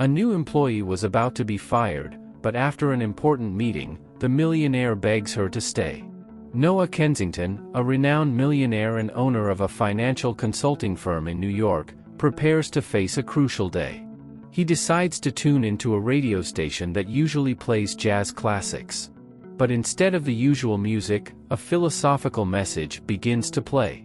A new employee was about to be fired, but after an important meeting, the millionaire begs her to stay. Noah Kensington, a renowned millionaire and owner of a financial consulting firm in New York, prepares to face a crucial day. He decides to tune into a radio station that usually plays jazz classics. But instead of the usual music, a philosophical message begins to play.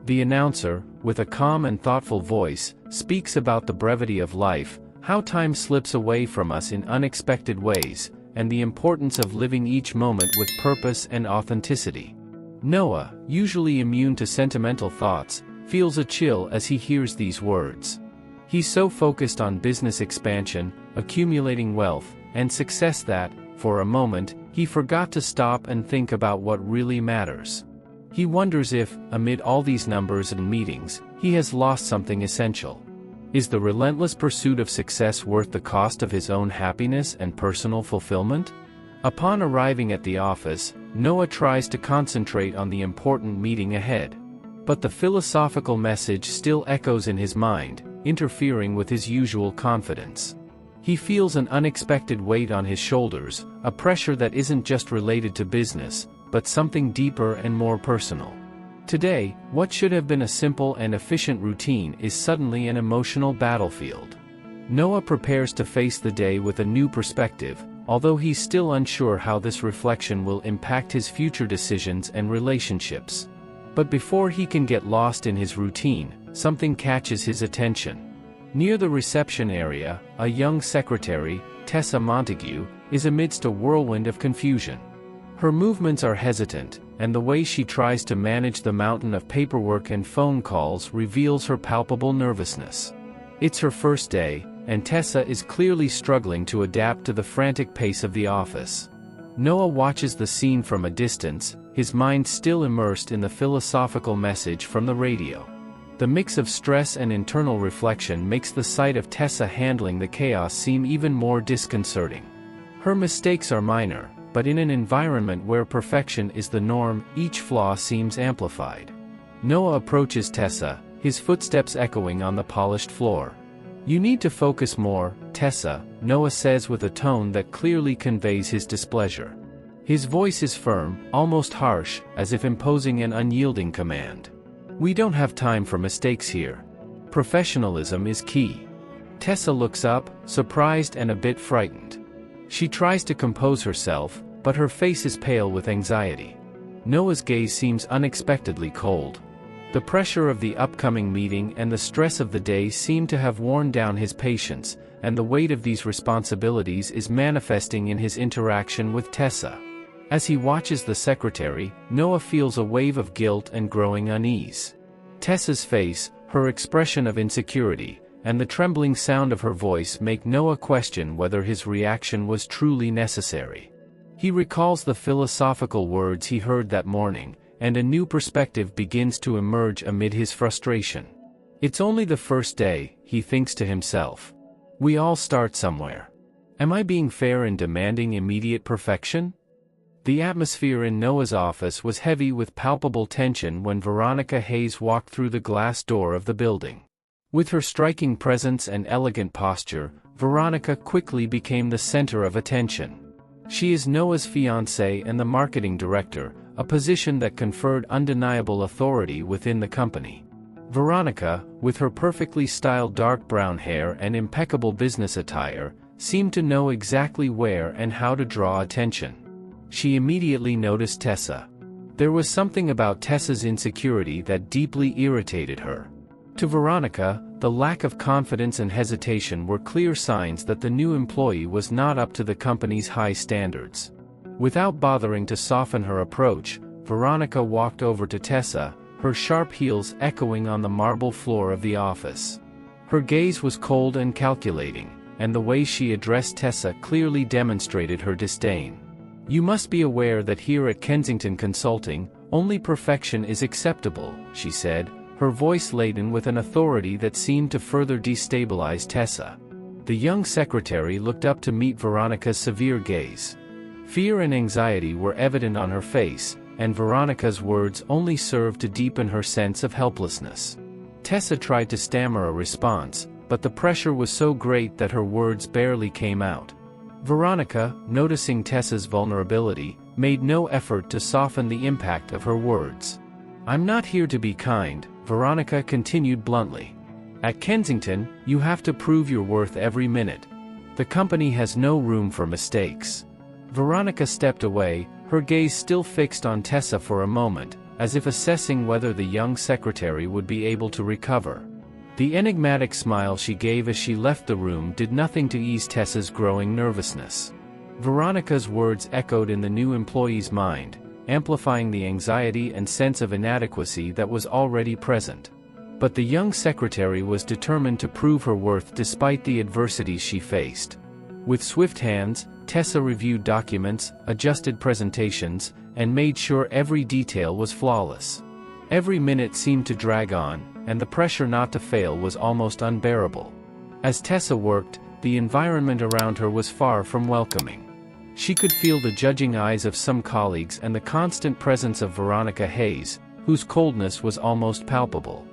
The announcer, with a calm and thoughtful voice, speaks about the brevity of life, how time slips away from us in unexpected ways, and the importance of living each moment with purpose and authenticity. Noah, usually immune to sentimental thoughts, feels a chill as he hears these words. He's so focused on business expansion, accumulating wealth, and success that, for a moment, he forgot to stop and think about what really matters. He wonders if, amid all these numbers and meetings, he has lost something essential. Is the relentless pursuit of success worth the cost of his own happiness and personal fulfillment? Upon arriving at the office, Noah tries to concentrate on the important meeting ahead. But the philosophical message still echoes in his mind, interfering with his usual confidence. He feels an unexpected weight on his shoulders, a pressure that isn't just related to business, but something deeper and more personal. Today, what should have been a simple and efficient routine is suddenly an emotional battlefield. Noah prepares to face the day with a new perspective, although he's still unsure how this reflection will impact his future decisions and relationships. But before he can get lost in his routine, something catches his attention. Near the reception area, a young secretary, Tessa Montague, is amidst a whirlwind of confusion. Her movements are hesitant, and the way she tries to manage the mountain of paperwork and phone calls reveals her palpable nervousness. It's her first day, and Tessa is clearly struggling to adapt to the frantic pace of the office. Noah watches the scene from a distance, his mind still immersed in the philosophical message from the radio. The mix of stress and internal reflection makes the sight of Tessa handling the chaos seem even more disconcerting. Her mistakes are minor, but in an environment where perfection is the norm, each flaw seems amplified. Noah approaches Tessa, his footsteps echoing on the polished floor. "You need to focus more, Tessa," Noah says with a tone that clearly conveys his displeasure. His voice is firm, almost harsh, as if imposing an unyielding command. "We don't have time for mistakes here. Professionalism is key." Tessa looks up, surprised and a bit frightened. She tries to compose herself, but her face is pale with anxiety. Noah's gaze seems unexpectedly cold. The pressure of the upcoming meeting and the stress of the day seem to have worn down his patience, and the weight of these responsibilities is manifesting in his interaction with Tessa. As he watches the secretary, Noah feels a wave of guilt and growing unease. Tessa's face, her expression of insecurity, and the trembling sound of her voice make Noah question whether his reaction was truly necessary. He recalls the philosophical words he heard that morning, and a new perspective begins to emerge amid his frustration. It's only the first day, he thinks to himself. We all start somewhere. Am I being fair in demanding immediate perfection? The atmosphere in Noah's office was heavy with palpable tension when Veronica Hayes walked through the glass door of the building. With her striking presence and elegant posture, Veronica quickly became the center of attention. She is Noah's fiancée and the marketing director, a position that conferred undeniable authority within the company. Veronica, with her perfectly styled dark brown hair and impeccable business attire, seemed to know exactly where and how to draw attention. She immediately noticed Tessa. There was something about Tessa's insecurity that deeply irritated her. To Veronica, the lack of confidence and hesitation were clear signs that the new employee was not up to the company's high standards. Without bothering to soften her approach, Veronica walked over to Tessa, her sharp heels echoing on the marble floor of the office. Her gaze was cold and calculating, and the way she addressed Tessa clearly demonstrated her disdain. "You must be aware that here at Kensington Consulting, only perfection is acceptable," she said, her voice laden with an authority that seemed to further destabilize Tessa. The young secretary looked up to meet Veronica's severe gaze. Fear and anxiety were evident on her face, and Veronica's words only served to deepen her sense of helplessness. Tessa tried to stammer a response, but the pressure was so great that her words barely came out. Veronica, noticing Tessa's vulnerability, made no effort to soften the impact of her words. "I'm not here to be kind," Veronica continued bluntly. "At Kensington, you have to prove your worth every minute. The company has no room for mistakes." Veronica stepped away, her gaze still fixed on Tessa for a moment, as if assessing whether the young secretary would be able to recover. The enigmatic smile she gave as she left the room did nothing to ease Tessa's growing nervousness. Veronica's words echoed in the new employee's mind, amplifying the anxiety and sense of inadequacy that was already present. But the young secretary was determined to prove her worth despite the adversities she faced. With swift hands, Tessa reviewed documents, adjusted presentations, and made sure every detail was flawless. Every minute seemed to drag on, and the pressure not to fail was almost unbearable. As Tessa worked, the environment around her was far from welcoming. She could feel the judging eyes of some colleagues and the constant presence of Veronica Hayes, whose coldness was almost palpable.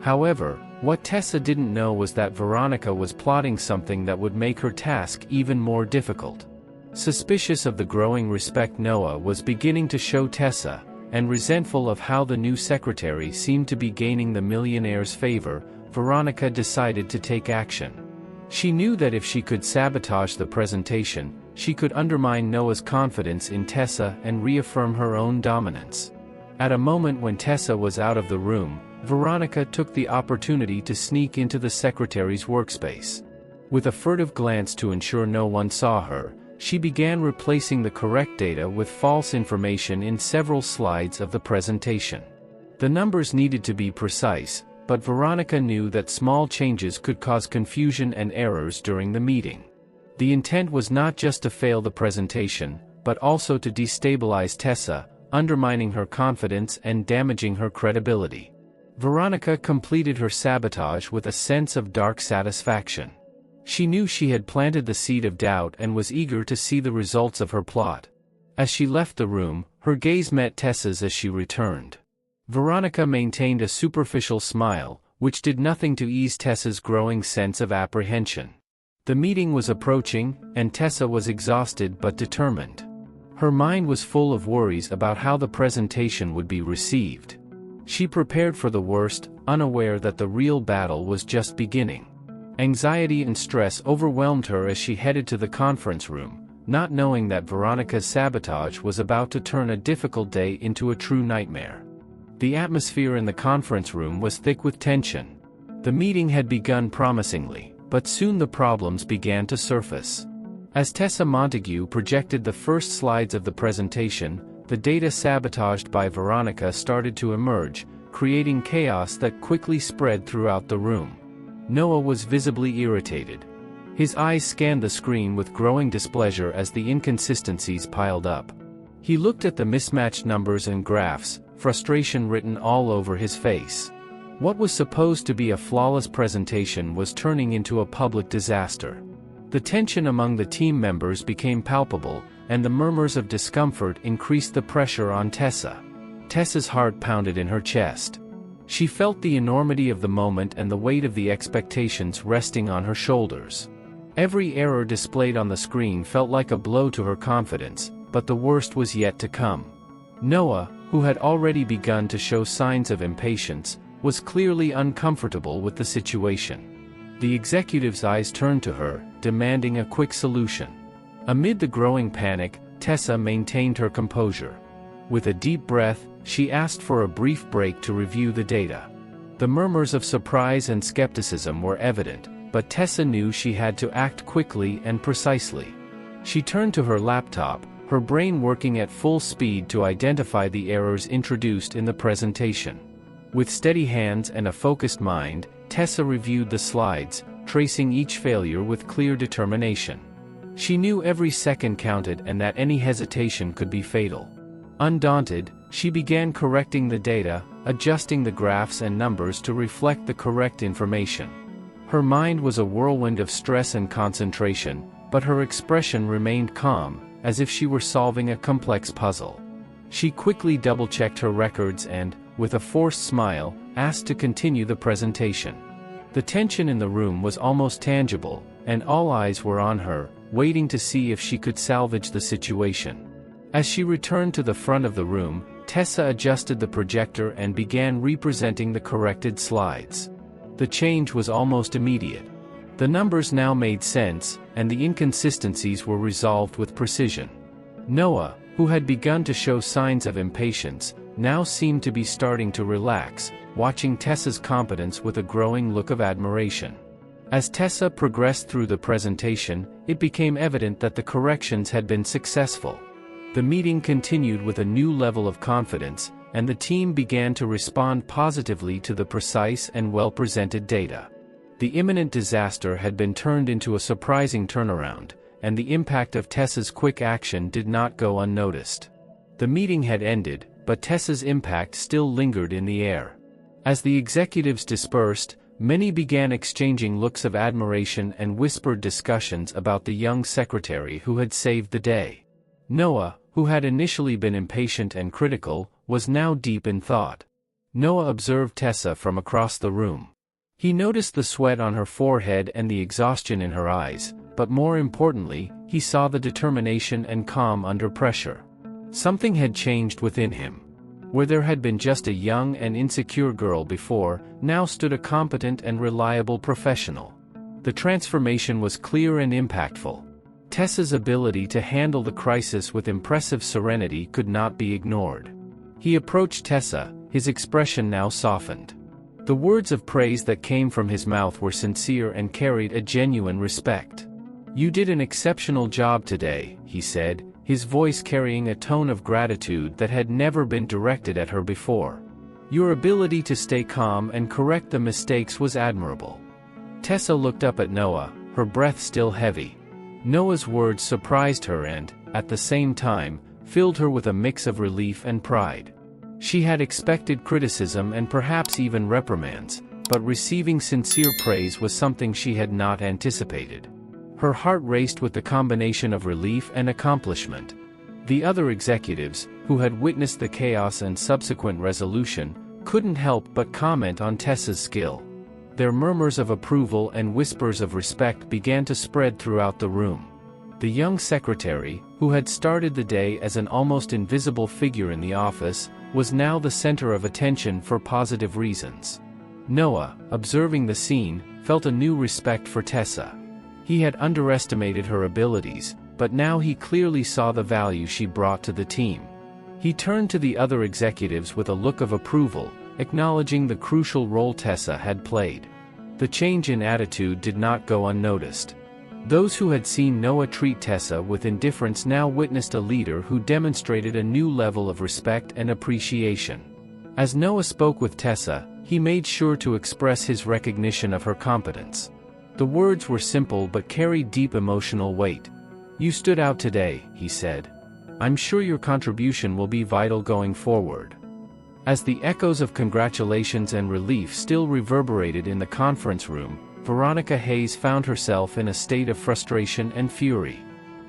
However, what Tessa didn't know was that Veronica was plotting something that would make her task even more difficult. Suspicious of the growing respect Noah was beginning to show Tessa, and resentful of how the new secretary seemed to be gaining the millionaire's favor, Veronica decided to take action. She knew that if she could sabotage the presentation, she could undermine Noah's confidence in Tessa and reaffirm her own dominance. At a moment when Tessa was out of the room, Veronica took the opportunity to sneak into the secretary's workspace. With a furtive glance to ensure no one saw her, she began replacing the correct data with false information in several slides of the presentation. The numbers needed to be precise, but Veronica knew that small changes could cause confusion and errors during the meeting. The intent was not just to fail the presentation, but also to destabilize Tessa, undermining her confidence and damaging her credibility. Veronica completed her sabotage with a sense of dark satisfaction. She knew she had planted the seed of doubt and was eager to see the results of her plot. As she left the room, her gaze met Tessa's as she returned. Veronica maintained a superficial smile, which did nothing to ease Tessa's growing sense of apprehension. The meeting was approaching, and Tessa was exhausted but determined. Her mind was full of worries about how the presentation would be received. She prepared for the worst, unaware that the real battle was just beginning. Anxiety and stress overwhelmed her as she headed to the conference room, not knowing that Veronica's sabotage was about to turn a difficult day into a true nightmare. The atmosphere in the conference room was thick with tension. The meeting had begun promisingly, but soon the problems began to surface. As Tessa Montague projected the first slides of the presentation, the data sabotaged by Veronica started to emerge, creating chaos that quickly spread throughout the room. Noah was visibly irritated. His eyes scanned the screen with growing displeasure as the inconsistencies piled up. He looked at the mismatched numbers and graphs, frustration written all over his face. What was supposed to be a flawless presentation was turning into a public disaster. The tension among the team members became palpable, and the murmurs of discomfort increased the pressure on Tessa. Tessa's heart pounded in her chest. She felt the enormity of the moment and the weight of the expectations resting on her shoulders. Every error displayed on the screen felt like a blow to her confidence, but the worst was yet to come. Noah, who had already begun to show signs of impatience, was clearly uncomfortable with the situation. The executive's eyes turned to her, demanding a quick solution. Amid the growing panic, Tessa maintained her composure. With a deep breath, she asked for a brief break to review the data. The murmurs of surprise and skepticism were evident, but Tessa knew she had to act quickly and precisely. She turned to her laptop, her brain working at full speed to identify the errors introduced in the presentation. With steady hands and a focused mind, Tessa reviewed the slides, tracing each failure with clear determination. She knew every second counted and that any hesitation could be fatal. Undaunted, she began correcting the data, adjusting the graphs and numbers to reflect the correct information. Her mind was a whirlwind of stress and concentration, but her expression remained calm, as if she were solving a complex puzzle. She quickly double-checked her records and, with a forced smile, asked to continue the presentation. The tension in the room was almost tangible, and all eyes were on her, waiting to see if she could salvage the situation. As she returned to the front of the room, Tessa adjusted the projector and began representing the corrected slides. The change was almost immediate. The numbers now made sense, and the inconsistencies were resolved with precision. Noah, who had begun to show signs of impatience, now seemed to be starting to relax, watching Tessa's competence with a growing look of admiration. As Tessa progressed through the presentation, it became evident that the corrections had been successful. The meeting continued with a new level of confidence, and the team began to respond positively to the precise and well-presented data. The imminent disaster had been turned into a surprising turnaround, and the impact of Tessa's quick action did not go unnoticed. The meeting had ended, but Tessa's impact still lingered in the air. As the executives dispersed, many began exchanging looks of admiration and whispered discussions about the young secretary who had saved the day. Noah, who had initially been impatient and critical, was now deep in thought. Noah observed Tessa from across the room. He noticed the sweat on her forehead and the exhaustion in her eyes, but more importantly, he saw the determination and calm under pressure. Something had changed within him. Where there had been just a young and insecure girl before, now stood a competent and reliable professional. The transformation was clear and impactful. Tessa's ability to handle the crisis with impressive serenity could not be ignored. He approached Tessa, his expression now softened. The words of praise that came from his mouth were sincere and carried a genuine respect. "You did an exceptional job today," he said, his voice carrying a tone of gratitude that had never been directed at her before. "Your ability to stay calm and correct the mistakes was admirable." Tessa looked up at Noah, her breath still heavy. Noah's words surprised her and, at the same time, filled her with a mix of relief and pride. She had expected criticism and perhaps even reprimands, but receiving sincere praise was something she had not anticipated. Her heart raced with the combination of relief and accomplishment. The other executives, who had witnessed the chaos and subsequent resolution, couldn't help but comment on Tessa's skill. Their murmurs of approval and whispers of respect began to spread throughout the room. The young secretary, who had started the day as an almost invisible figure in the office, was now the center of attention for positive reasons. Noah, observing the scene, felt a new respect for Tessa. He had underestimated her abilities, but now he clearly saw the value she brought to the team. He turned to the other executives with a look of approval, acknowledging the crucial role Tessa had played. The change in attitude did not go unnoticed. Those who had seen Noah treat Tessa with indifference now witnessed a leader who demonstrated a new level of respect and appreciation. As Noah spoke with Tessa, he made sure to express his recognition of her competence. The words were simple but carried deep emotional weight. "You stood out today," he said. "I'm sure your contribution will be vital going forward." As the echoes of congratulations and relief still reverberated in the conference room, Veronica Hayes found herself in a state of frustration and fury.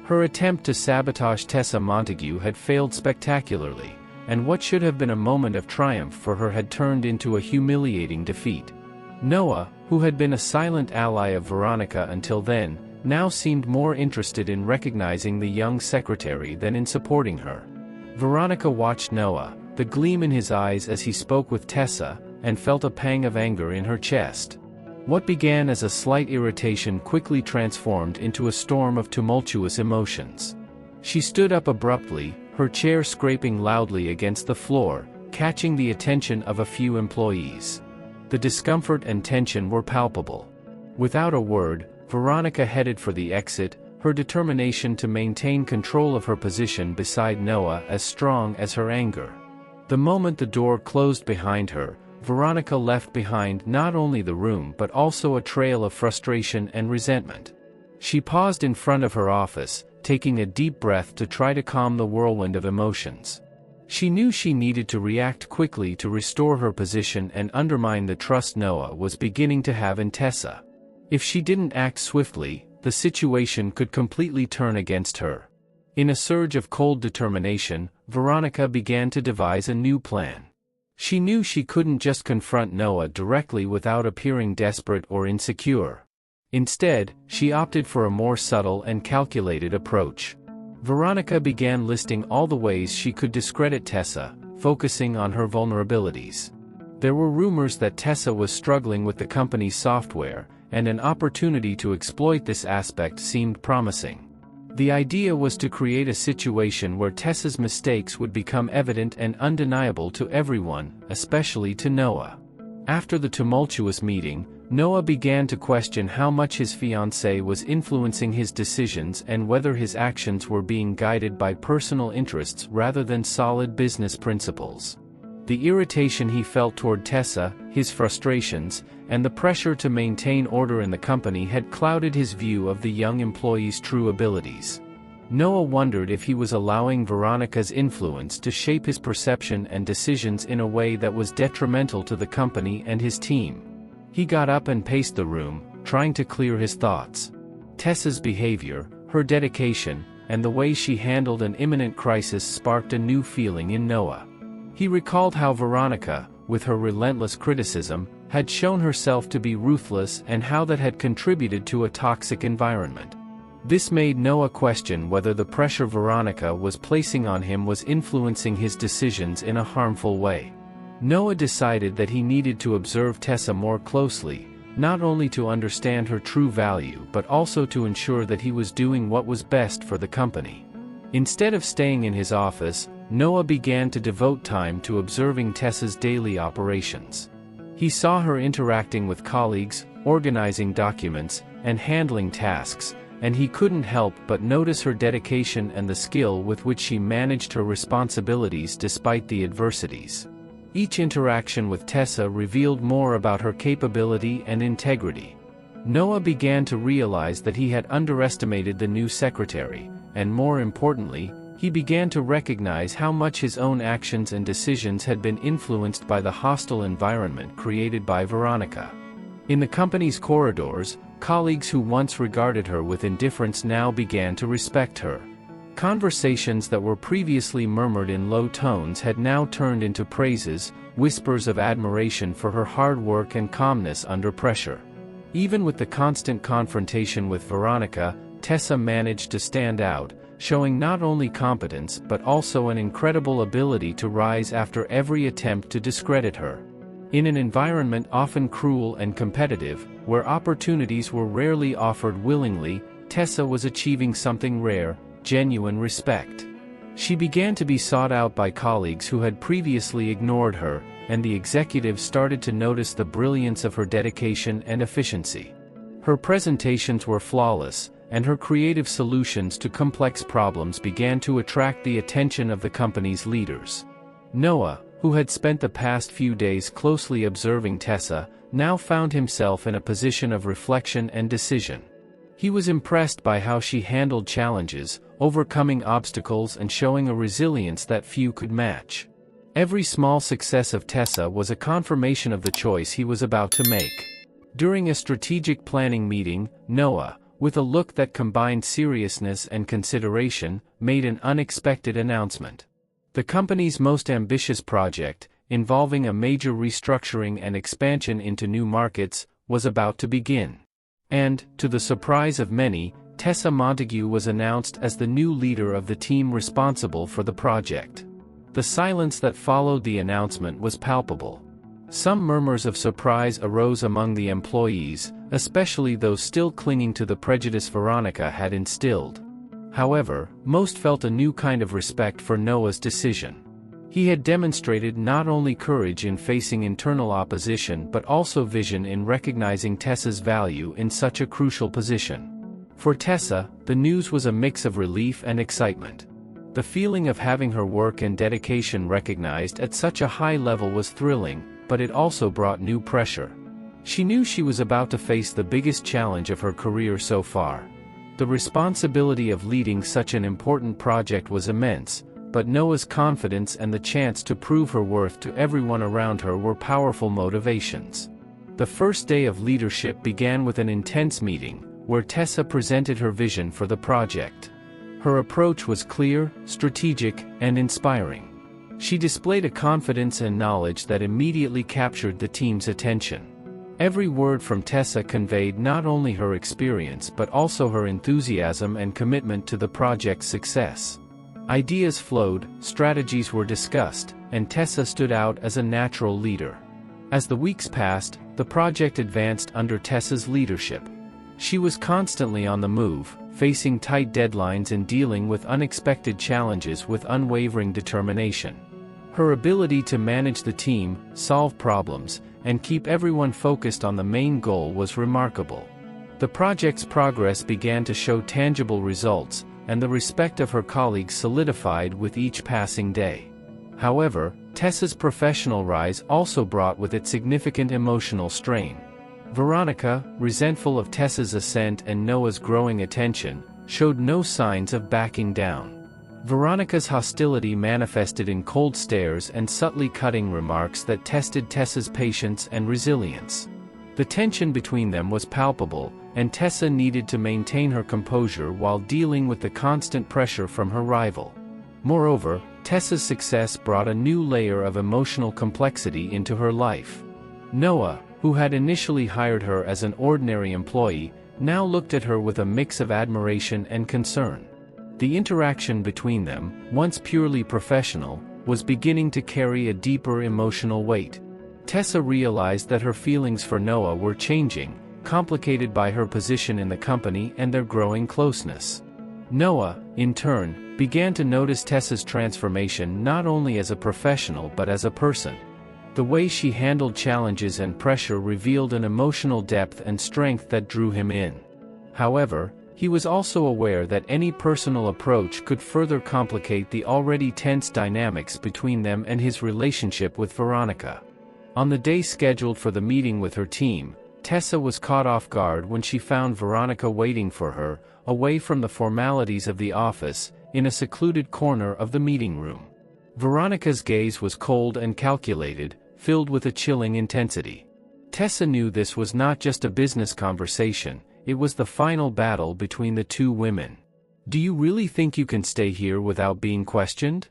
Her attempt to sabotage Tessa Montague had failed spectacularly, and what should have been a moment of triumph for her had turned into a humiliating defeat. Noah, who had been a silent ally of Veronica until then, now seemed more interested in recognizing the young secretary than in supporting her. Veronica watched Noah, the gleam in his eyes as he spoke with Tessa, and felt a pang of anger in her chest. What began as a slight irritation quickly transformed into a storm of tumultuous emotions. She stood up abruptly, her chair scraping loudly against the floor, catching the attention of a few employees. The discomfort and tension were palpable. Without a word, Veronica headed for the exit, her determination to maintain control of her position beside Noah as strong as her anger. The moment the door closed behind her, Veronica left behind not only the room but also a trail of frustration and resentment. She paused in front of her office, taking a deep breath to try to calm the whirlwind of emotions. She knew she needed to react quickly to restore her position and undermine the trust Noah was beginning to have in Tessa. If she didn't act swiftly, the situation could completely turn against her. In a surge of cold determination, Veronica began to devise a new plan. She knew she couldn't just confront Noah directly without appearing desperate or insecure. Instead, she opted for a more subtle and calculated approach. Veronica began listing all the ways she could discredit Tessa, focusing on her vulnerabilities. There were rumors that Tessa was struggling with the company's software, and an opportunity to exploit this aspect seemed promising. The idea was to create a situation where Tessa's mistakes would become evident and undeniable to everyone, especially to Noah. After the tumultuous meeting, Noah began to question how much his fiancée was influencing his decisions and whether his actions were being guided by personal interests rather than solid business principles. The irritation he felt toward Tessa, his frustrations, and the pressure to maintain order in the company had clouded his view of the young employee's true abilities. Noah wondered if he was allowing Veronica's influence to shape his perception and decisions in a way that was detrimental to the company and his team. He got up and paced the room, trying to clear his thoughts. Tessa's behavior, her dedication, and the way she handled an imminent crisis sparked a new feeling in Noah. He recalled how Veronica, with her relentless criticism, had shown herself to be ruthless and how that had contributed to a toxic environment. This made Noah question whether the pressure Veronica was placing on him was influencing his decisions in a harmful way. Noah decided that he needed to observe Tessa more closely, not only to understand her true value but also to ensure that he was doing what was best for the company. Instead of staying in his office, Noah began to devote time to observing Tessa's daily operations. He saw her interacting with colleagues, organizing documents, and handling tasks, and he couldn't help but notice her dedication and the skill with which she managed her responsibilities despite the adversities. Each interaction with Tessa revealed more about her capability and integrity. Noah began to realize that he had underestimated the new secretary, and more importantly, he began to recognize how much his own actions and decisions had been influenced by the hostile environment created by Veronica. In the company's corridors, colleagues who once regarded her with indifference now began to respect her. Conversations that were previously murmured in low tones had now turned into praises, whispers of admiration for her hard work and calmness under pressure. Even with the constant confrontation with Veronica, Tessa managed to stand out, showing not only competence but also an incredible ability to rise after every attempt to discredit her. In an environment often cruel and competitive, where opportunities were rarely offered willingly, Tessa was achieving something rare: genuine respect. She began to be sought out by colleagues who had previously ignored her, and the executives started to notice the brilliance of her dedication and efficiency. Her presentations were flawless, and her creative solutions to complex problems began to attract the attention of the company's leaders. Noah, who had spent the past few days closely observing Tessa, now found himself in a position of reflection and decision. He was impressed by how she handled challenges, overcoming obstacles and showing a resilience that few could match. Every small success of Tessa was a confirmation of the choice he was about to make. During a strategic planning meeting, Noah, with a look that combined seriousness and consideration, made an unexpected announcement. The company's most ambitious project, involving a major restructuring and expansion into new markets, was about to begin. And, to the surprise of many, Tessa Montague was announced as the new leader of the team responsible for the project. The silence that followed the announcement was palpable. Some murmurs of surprise arose among the employees, especially those still clinging to the prejudice Veronica had instilled. However, most felt a new kind of respect for Noah's decision. He had demonstrated not only courage in facing internal opposition but also vision in recognizing Tessa's value in such a crucial position. For Tessa, the news was a mix of relief and excitement. The feeling of having her work and dedication recognized at such a high level was thrilling, but it also brought new pressure. She knew she was about to face the biggest challenge of her career so far. The responsibility of leading such an important project was immense, but Noah's confidence and the chance to prove her worth to everyone around her were powerful motivations. The first day of leadership began with an intense meeting, where Tessa presented her vision for the project. Her approach was clear, strategic, and inspiring. She displayed a confidence and knowledge that immediately captured the team's attention. Every word from Tessa conveyed not only her experience but also her enthusiasm and commitment to the project's success. Ideas flowed, strategies were discussed, and Tessa stood out as a natural leader. As the weeks passed, the project advanced under Tessa's leadership. She was constantly on the move, facing tight deadlines and dealing with unexpected challenges with unwavering determination. Her ability to manage the team, solve problems, and keep everyone focused on the main goal was remarkable. The project's progress began to show tangible results, and the respect of her colleagues solidified with each passing day. However, Tessa's professional rise also brought with it significant emotional strain. Veronica, resentful of Tessa's ascent and Noah's growing attention, showed no signs of backing down. Veronica's hostility manifested in cold stares and subtly cutting remarks that tested Tessa's patience and resilience. The tension between them was palpable, and Tessa needed to maintain her composure while dealing with the constant pressure from her rival. Moreover, Tessa's success brought a new layer of emotional complexity into her life. Noah, who had initially hired her as an ordinary employee, now looked at her with a mix of admiration and concern. The interaction between them, once purely professional, was beginning to carry a deeper emotional weight. Tessa realized that her feelings for Noah were changing, complicated by her position in the company and their growing closeness. Noah, in turn, began to notice Tessa's transformation not only as a professional but as a person. The way she handled challenges and pressure revealed an emotional depth and strength that drew him in. However, he was also aware that any personal approach could further complicate the already tense dynamics between them and his relationship with Veronica. On the day scheduled for the meeting with her team, Tessa was caught off guard when she found Veronica waiting for her, away from the formalities of the office, in a secluded corner of the meeting room. Veronica's gaze was cold and calculated, filled with a chilling intensity. Tessa knew this was not just a business conversation, it was the final battle between the two women. "Do you really think you can stay here without being questioned?"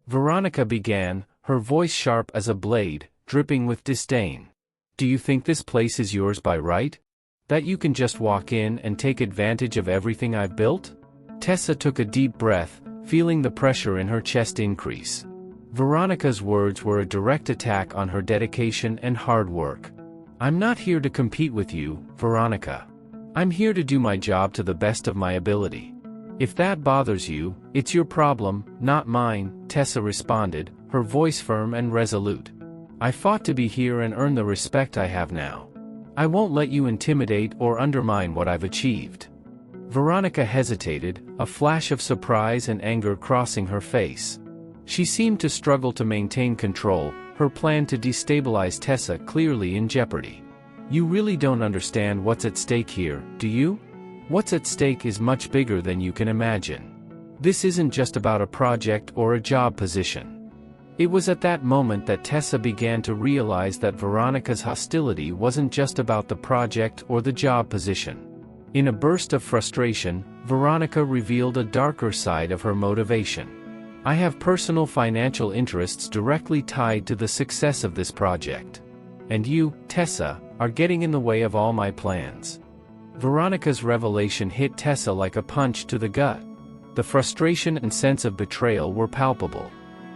Veronica began, her voice sharp as a blade, dripping with disdain. "Do you think this place is yours by right? That you can just walk in and take advantage of everything I've built?" Tessa took a deep breath, feeling the pressure in her chest increase. Veronica's words were a direct attack on her dedication and hard work. "I'm not here to compete with you, Veronica. I'm here to do my job to the best of my ability. If that bothers you, it's your problem, not mine," Tessa responded, her voice firm and resolute. "I fought to be here and earn the respect I have now. I won't let you intimidate or undermine what I've achieved." Veronica hesitated, a flash of surprise and anger crossing her face. She seemed to struggle to maintain control, her plan to destabilize Tessa clearly in jeopardy. "You really don't understand what's at stake here, do you? What's at stake is much bigger than you can imagine. This isn't just about a project or a job position." It was at that moment that Tessa began to realize that Veronica's hostility wasn't just about the project or the job position. In a burst of frustration, Veronica revealed a darker side of her motivation. "I have personal financial interests directly tied to the success of this project. And you, Tessa, are getting in the way of all my plans." Veronica's revelation hit Tessa like a punch to the gut. The frustration and sense of betrayal were palpable.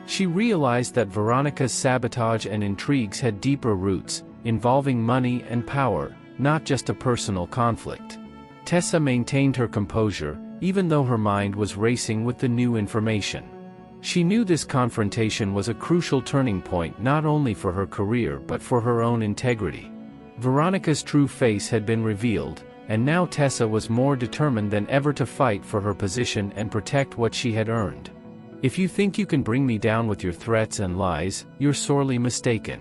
She realized that Veronica's sabotage and intrigues had deeper roots, involving money and power, not just a personal conflict. Tessa maintained her composure, even though her mind was racing with the new information. She knew this confrontation was a crucial turning point not only for her career but for her own integrity. Veronica's true face had been revealed, and now Tessa was more determined than ever to fight for her position and protect what she had earned. "If you think you can bring me down with your threats and lies, you're sorely mistaken.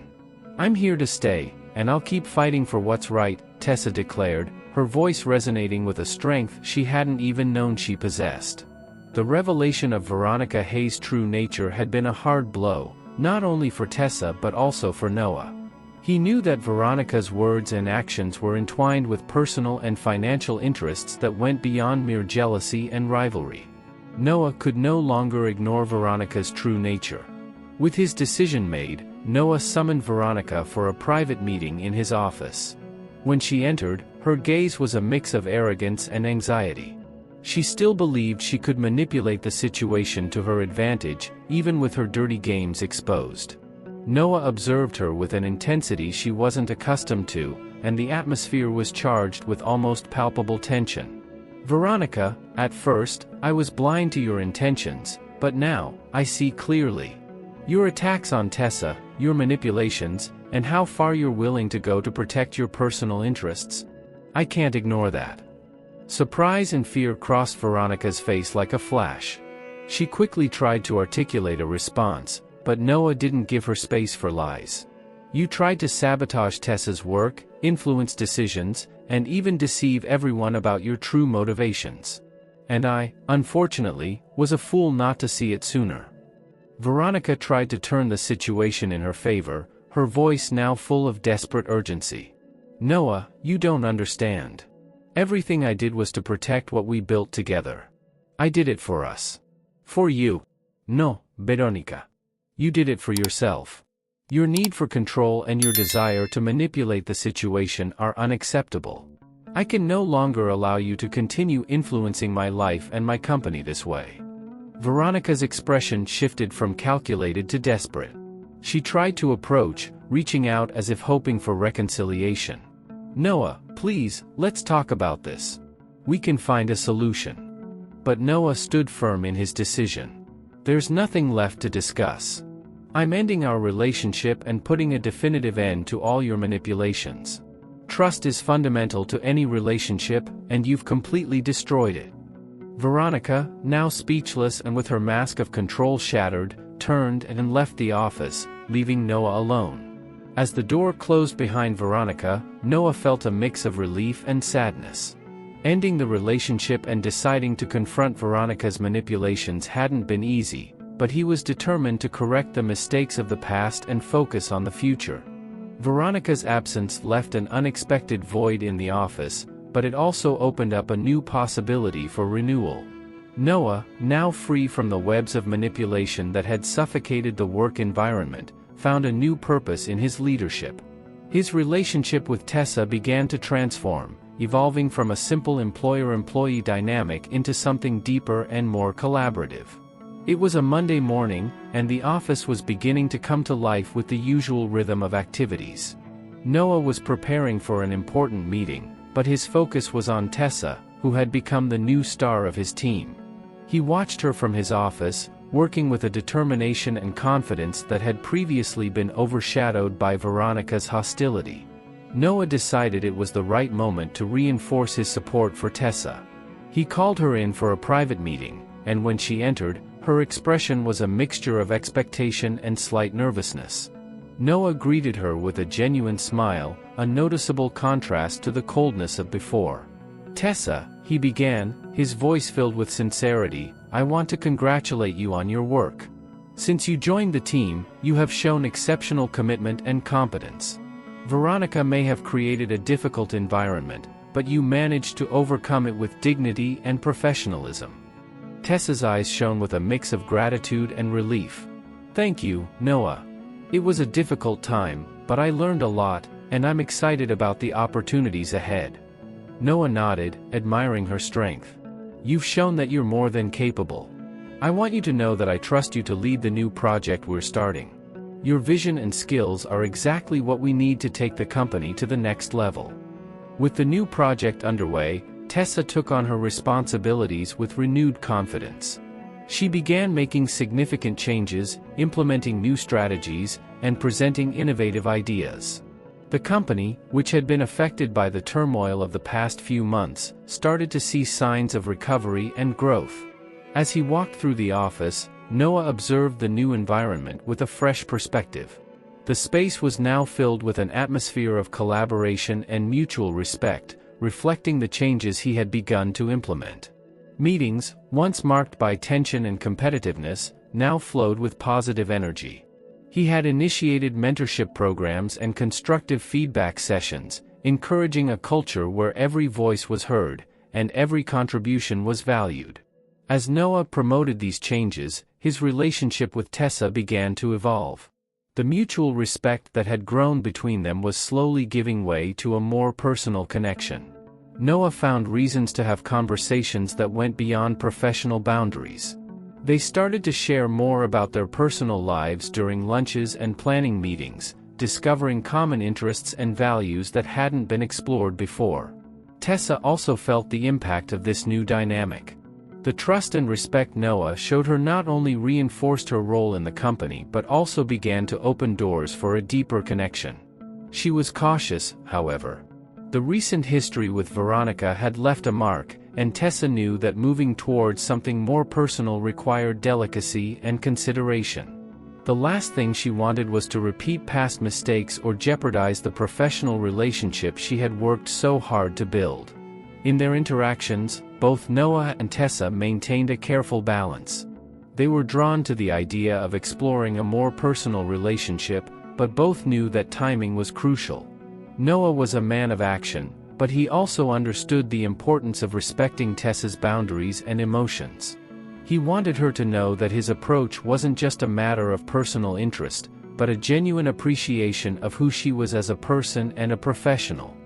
I'm here to stay, and I'll keep fighting for what's right," Tessa declared, her voice resonating with a strength she hadn't even known she possessed. The revelation of Veronica Hayes' true nature had been a hard blow, not only for Tessa but also for Noah. He knew that Veronica's words and actions were entwined with personal and financial interests that went beyond mere jealousy and rivalry. Noah could no longer ignore Veronica's true nature. With his decision made, Noah summoned Veronica for a private meeting in his office. When she entered, her gaze was a mix of arrogance and anxiety. She still believed she could manipulate the situation to her advantage, even with her dirty games exposed. Noah observed her with an intensity she wasn't accustomed to, and the atmosphere was charged with almost palpable tension. "Veronica, at first, I was blind to your intentions, but now, I see clearly. Your attacks on Tessa, your manipulations, and how far you're willing to go to protect your personal interests. I can't ignore that." Surprise and fear crossed Veronica's face like a flash. She quickly tried to articulate a response, but Noah didn't give her space for lies. "You tried to sabotage Tessa's work, influence decisions, and even deceive everyone about your true motivations. And I, unfortunately, was a fool not to see it sooner." Veronica tried to turn the situation in her favor, her voice now full of desperate urgency. "Noah, you don't understand. Everything I did was to protect what we built together. I did it for us. For you. No, Veronica. You did it for yourself. Your need for control and your desire to manipulate the situation are unacceptable. I can no longer allow you to continue influencing my life and my company this way." Veronica's expression shifted from calculated to desperate. She tried to approach, reaching out as if hoping for reconciliation. "Noah, please, let's talk about this. We can find a solution." But Noah stood firm in his decision. "There's nothing left to discuss. I'm ending our relationship and putting a definitive end to all your manipulations. Trust is fundamental to any relationship, and you've completely destroyed it." Veronica, now speechless and with her mask of control shattered, turned and left the office, leaving Noah alone. As the door closed behind Veronica, Noah felt a mix of relief and sadness. Ending the relationship and deciding to confront Veronica's manipulations hadn't been easy, but he was determined to correct the mistakes of the past and focus on the future. Veronica's absence left an unexpected void in the office, but it also opened up a new possibility for renewal. Noah, now free from the webs of manipulation that had suffocated the work environment, found a new purpose in his leadership. His relationship with Tessa began to transform, evolving from a simple employer-employee dynamic into something deeper and more collaborative. It was a Monday morning, and the office was beginning to come to life with the usual rhythm of activities. Noah was preparing for an important meeting, but his focus was on Tessa, who had become the new star of his team. He watched her from his office, working with a determination and confidence that had previously been overshadowed by Veronica's hostility. Noah decided it was the right moment to reinforce his support for Tessa. He called her in for a private meeting, and when she entered, her expression was a mixture of expectation and slight nervousness. Noah greeted her with a genuine smile, a noticeable contrast to the coldness of before. "Tessa," he began, his voice filled with sincerity, "I want to congratulate you on your work. Since you joined the team, you have shown exceptional commitment and competence. Veronica may have created a difficult environment, but you managed to overcome it with dignity and professionalism." Tessa's eyes shone with a mix of gratitude and relief. "Thank you, Noah. It was a difficult time, but I learned a lot, and I'm excited about the opportunities ahead." Noah nodded, admiring her strength. "You've shown that you're more than capable. I want you to know that I trust you to lead the new project we're starting. Your vision and skills are exactly what we need to take the company to the next level." With the new project underway, Tessa took on her responsibilities with renewed confidence. She began making significant changes, implementing new strategies, and presenting innovative ideas. The company, which had been affected by the turmoil of the past few months, started to see signs of recovery and growth. As he walked through the office, Noah observed the new environment with a fresh perspective. The space was now filled with an atmosphere of collaboration and mutual respect, reflecting the changes he had begun to implement. Meetings, once marked by tension and competitiveness, now flowed with positive energy. He had initiated mentorship programs and constructive feedback sessions, encouraging a culture where every voice was heard, and every contribution was valued. As Noah promoted these changes, his relationship with Tessa began to evolve. The mutual respect that had grown between them was slowly giving way to a more personal connection. Noah found reasons to have conversations that went beyond professional boundaries. They started to share more about their personal lives during lunches and planning meetings, discovering common interests and values that hadn't been explored before. Tessa also felt the impact of this new dynamic. The trust and respect Noah showed her not only reinforced her role in the company but also began to open doors for a deeper connection. She was cautious, however. The recent history with Veronica had left a mark, and Tessa knew that moving towards something more personal required delicacy and consideration. The last thing she wanted was to repeat past mistakes or jeopardize the professional relationship she had worked so hard to build. In their interactions, both Noah and Tessa maintained a careful balance. They were drawn to the idea of exploring a more personal relationship, but both knew that timing was crucial. Noah was a man of action, but he also understood the importance of respecting Tessa's boundaries and emotions. He wanted her to know that his approach wasn't just a matter of personal interest, but a genuine appreciation of who she was as a person and a professional.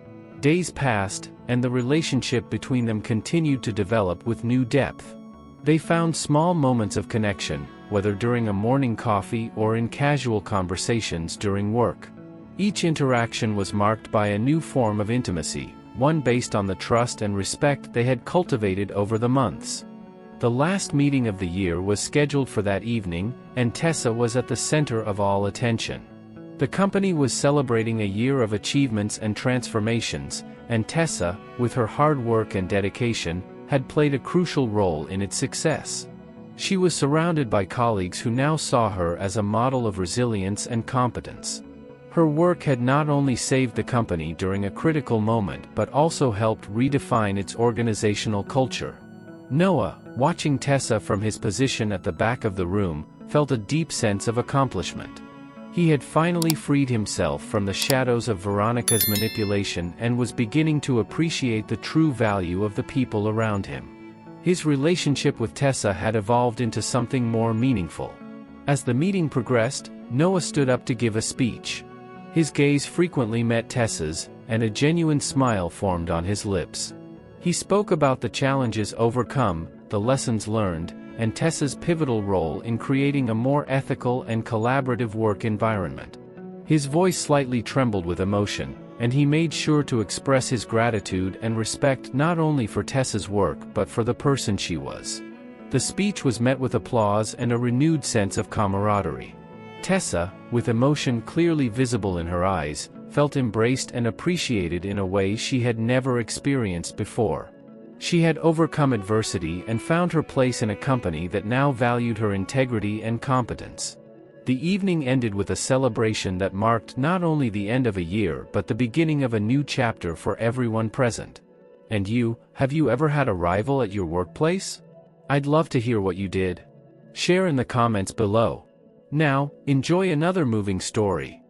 Days passed, and the relationship between them continued to develop with new depth. They found small moments of connection, whether during a morning coffee or in casual conversations during work. Each interaction was marked by a new form of intimacy, one based on the trust and respect they had cultivated over the months. The last meeting of the year was scheduled for that evening, and Tessa was at the center of all attention. The company was celebrating a year of achievements and transformations, and Tessa, with her hard work and dedication, had played a crucial role in its success. She was surrounded by colleagues who now saw her as a model of resilience and competence. Her work had not only saved the company during a critical moment but also helped redefine its organizational culture. Noah, watching Tessa from his position at the back of the room, felt a deep sense of accomplishment. He had finally freed himself from the shadows of Veronica's manipulation and was beginning to appreciate the true value of the people around him. His relationship with Tessa had evolved into something more meaningful. As the meeting progressed, Noah stood up to give a speech. His gaze frequently met Tessa's, and a genuine smile formed on his lips. He spoke about the challenges overcome, the lessons learned, and Tessa's pivotal role in creating a more ethical and collaborative work environment. His voice slightly trembled with emotion, and he made sure to express his gratitude and respect not only for Tessa's work but for the person she was. The speech was met with applause and a renewed sense of camaraderie. Tessa, with emotion clearly visible in her eyes, felt embraced and appreciated in a way she had never experienced before. She had overcome adversity and found her place in a company that now valued her integrity and competence. The evening ended with a celebration that marked not only the end of a year but the beginning of a new chapter for everyone present. And you, have you ever had a rival at your workplace? I'd love to hear what you did. Share in the comments below. Now, enjoy another moving story.